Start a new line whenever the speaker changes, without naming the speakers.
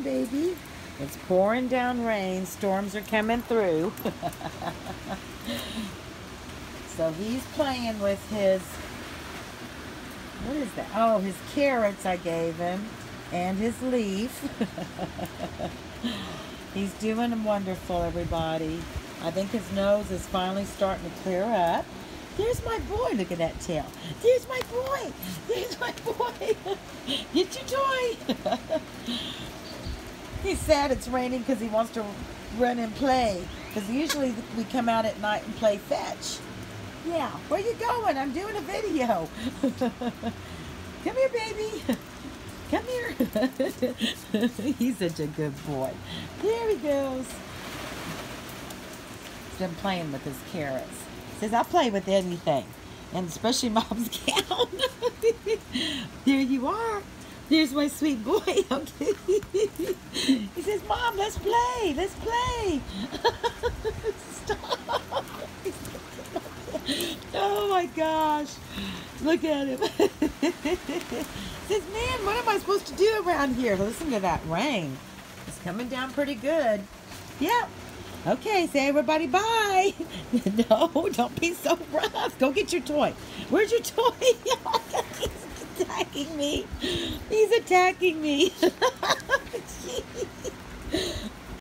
baby. It's pouring down rain. Storms are coming through. So he's playing with his, what is that? Oh, his carrots I gave him. And his leaf. He's doing wonderful, everybody. I think his nose is finally starting to clear up. There's my boy. Look at that tail. There's my boy. There's my boy. Get your toy. He's sad it's raining because he wants to run and play. Because usually we come out at night and play fetch. Yeah. Where you going? I'm doing a video. Come here, baby. Come here. He's such a good boy. There he goes. He's been playing with his carrots. Says, I'll play with anything. And especially Mom's gown. There you are. There's my sweet boy. Okay. He says, Mom, let's play. Let's play. Stop. Oh my gosh. Look at him. Says, man, what am I supposed to do around here? Listen to that rain. It's coming down pretty good. Yep. Okay, say everybody bye. No, don't be so rough. Go get your toy. Where's your toy? He's attacking me. He's attacking me.